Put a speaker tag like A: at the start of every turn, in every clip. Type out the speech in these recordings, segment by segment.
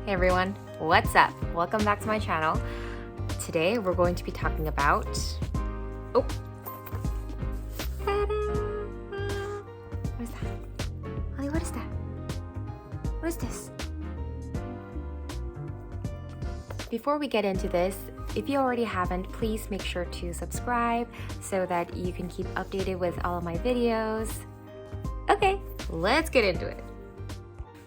A: Hey everyone, what's up? Welcome back to my channel. Today we're going to be talking about... Oh! Ta-da! What is that? Holly, what is that? What is this? Before we get into this, if you already haven't, please make sure to subscribe so that you can keep updated with all of my videos. Okay, let's get into it.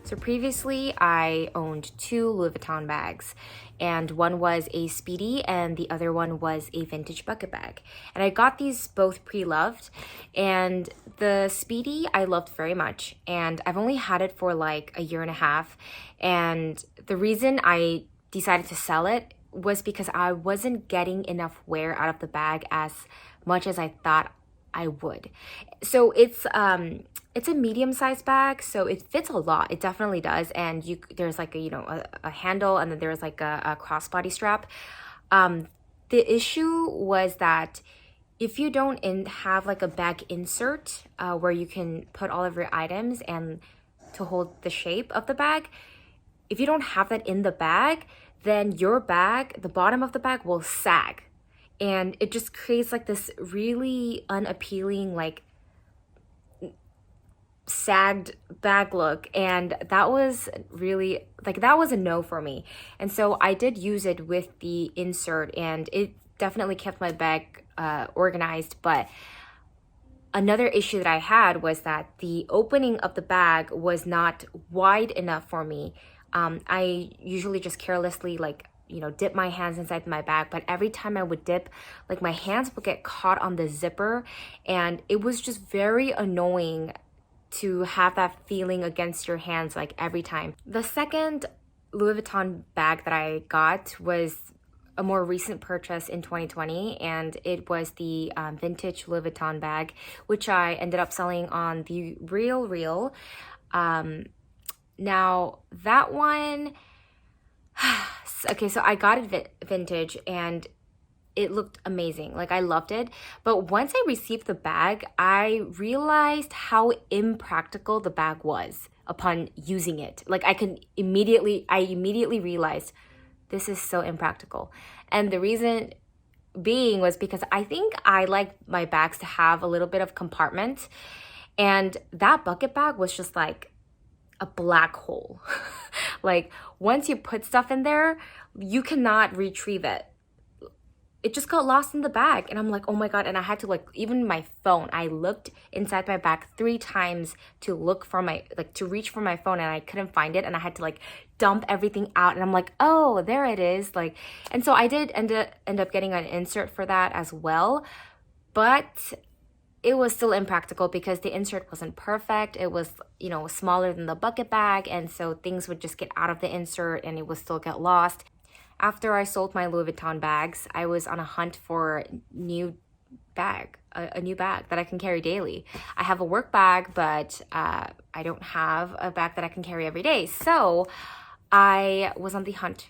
A: So previously, I owned two Louis Vuitton bags, and one was a Speedy and the other one was a vintage bucket bag. And I got these both pre-loved, and the Speedy I loved very much, and I've only had it for like a year and a half. And the reason I decided to sell it was because I wasn't getting enough wear out of the bag as much as I thought I would. So it's a medium-sized bag, so it fits a lot. It definitely does. And there's like a handle, and then there's like a crossbody strap. The issue was that if you don't have like a bag insert where you can put all of your items and to hold the shape of the bag, if you don't have that in the bag, then your bag, the bottom of the bag will sag. And it just creates like this really unappealing, like sagged bag look. And that was really, like, that was a no for me. And so I did use it with the insert, and it definitely kept my bag organized. But another issue that I had was that the opening of the bag was not wide enough for me. I usually just carelessly dip my hands inside my bag, but every time I would dip, like my hands would get caught on the zipper, and it was just very annoying to have that feeling against your hands like every time. The second Louis Vuitton bag that I got was a more recent purchase in 2020, and it was the vintage Louis Vuitton bag, which I ended up selling on the Real. Now that one, okay, so I got it vintage and it looked amazing. Like, I loved it. But once I received the bag, I realized how impractical the bag was upon using it. Like, I immediately realized this is so impractical. And the reason being was because I think I like my bags to have a little bit of compartment. And that bucket bag was just like a black hole. Like, once you put stuff in there, you cannot retrieve it. It just got lost in the bag, and I'm like, oh my god. And I had to, even my phone, I looked inside my bag 3 times to look for to reach for my phone, and I couldn't find it, and I had to dump everything out, and I'm like, oh, there it is. And so I did end up getting an insert for that as well, but it was still impractical because the insert wasn't perfect. It was, smaller than the bucket bag, and so things would just get out of the insert and it would still get lost. After I sold my Louis Vuitton bags, I was on a hunt for a new bag that I can carry daily. I have a work bag, but I don't have a bag that I can carry every day. So I was on the hunt,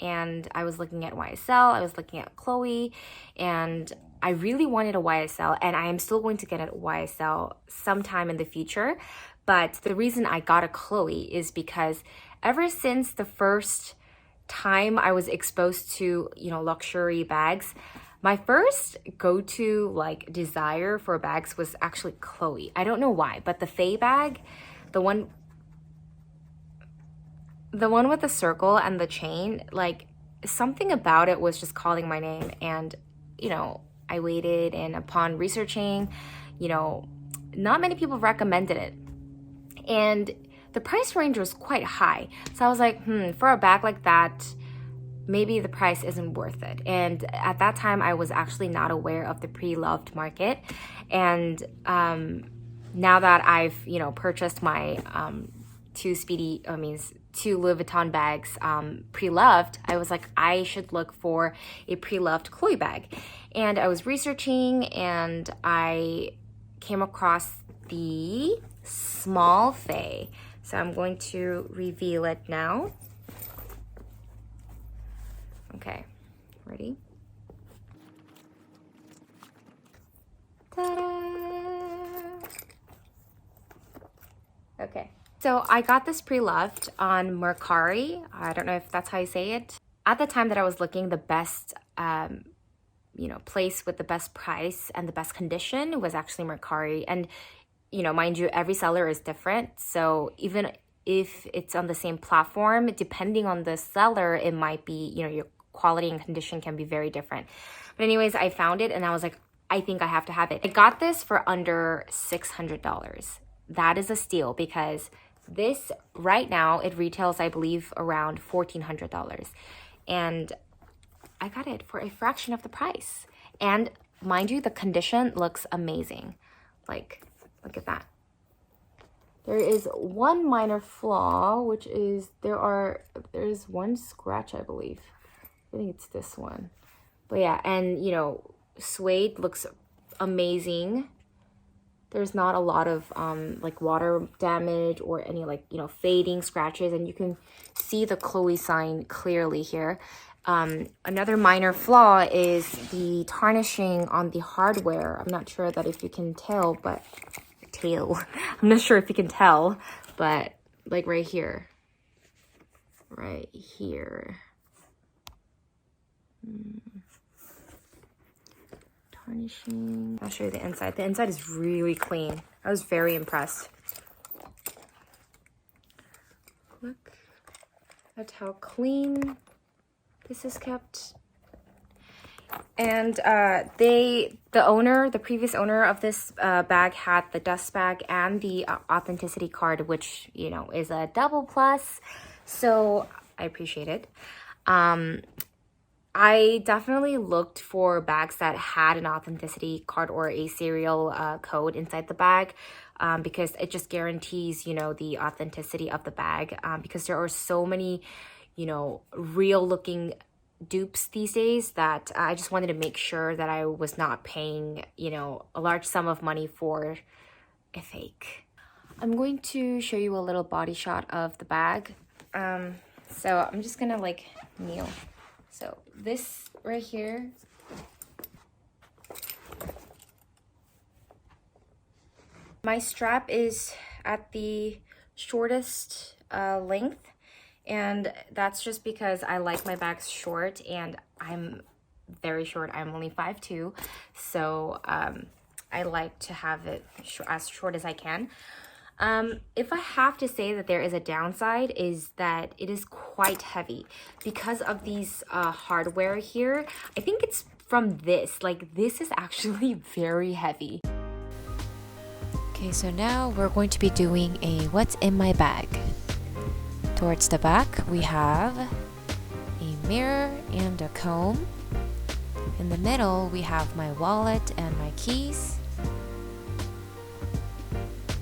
A: and I was looking at YSL, I was looking at Chloe, and I really wanted a YSL, and I am still going to get a YSL sometime in the future. But the reason I got a Chloe is because ever since the first time I was exposed to, luxury bags, my first go-to desire for bags was actually Chloe. I don't know why, but the Faye bag, the one with the circle and the chain, something about it was just calling my name. And I waited, and upon researching, not many people recommended it, and the price range was quite high. So I was like, for a bag like that, maybe the price isn't worth it. And at that time, I was actually not aware of the pre-loved market. And now that I've, purchased my two Louis Vuitton bags pre-loved, I was like, I should look for a pre-loved Chloe bag. And I was researching, and I came across the small Faye. So I'm going to reveal it now. Okay, ready? Ta-da! Okay, So I got this pre-loved on Mercari. I don't know if that's how you say it. At the time that I was looking, the best place with the best price and the best condition was actually Mercari. And mind you, every seller is different. So even if it's on the same platform, depending on the seller, it might be, your quality and condition can be very different. But anyways, I found it and I was like, I think I have to have it. I got this for under $600. That is a steal because this right now, it retails, I believe, around $1,400. And I got it for a fraction of the price. And mind you, the condition looks amazing. Like, look at that. There is one minor flaw, which is there's one scratch, I believe. I think it's this one. But yeah, and suede looks amazing. There's not a lot of like water damage or any fading scratches, and you can see the Chloe sign clearly here. Another minor flaw is the tarnishing on the hardware. I'm not sure that if you can tell, but I'm not sure if you can tell, but like right here. Tarnishing. I'll show you the inside. The inside is really clean. I was very impressed. Look at how clean this is kept. And the previous owner of this bag had the dust bag and the authenticity card, which is a double plus. So I appreciate it. I definitely looked for bags that had an authenticity card or a serial code inside the bag because it just guarantees, the authenticity of the bag because there are so many, real looking dupes these days that I just wanted to make sure that I was not paying, a large sum of money for a fake. I'm going to show you a little body shot of the bag. So I'm just gonna kneel. So this right here, my strap is at the shortest length, and that's just because I like my bags short, and I'm very short. I'm only 5'2", so I like to have it as short as I can. If I have to say that there is a downside, is that it is quite heavy because of these hardware here. I think it's from this. This is actually very heavy.
B: Okay, so now we're going to be doing a what's in my bag. Towards the back, we have a mirror and a comb. In the middle, we have my wallet and my keys.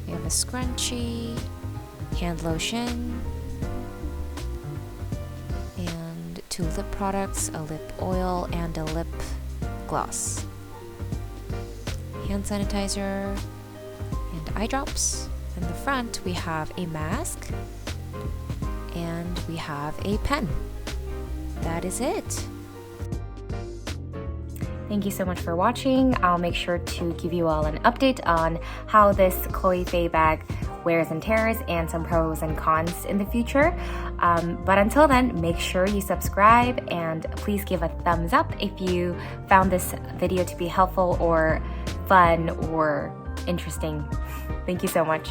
B: We have a scrunchie, hand lotion, and 2 lip products, a lip oil and a lip gloss, hand sanitizer, and eye drops. In the front, we have a mask, and we have a pen. That is it.
A: Thank you so much for watching. I'll make sure to give you all an update on how this Chloe Faye bag wears and tears and some pros and cons in the future. But until then, make sure you subscribe and please give a thumbs up if you found this video to be helpful or fun or interesting. Thank you so much.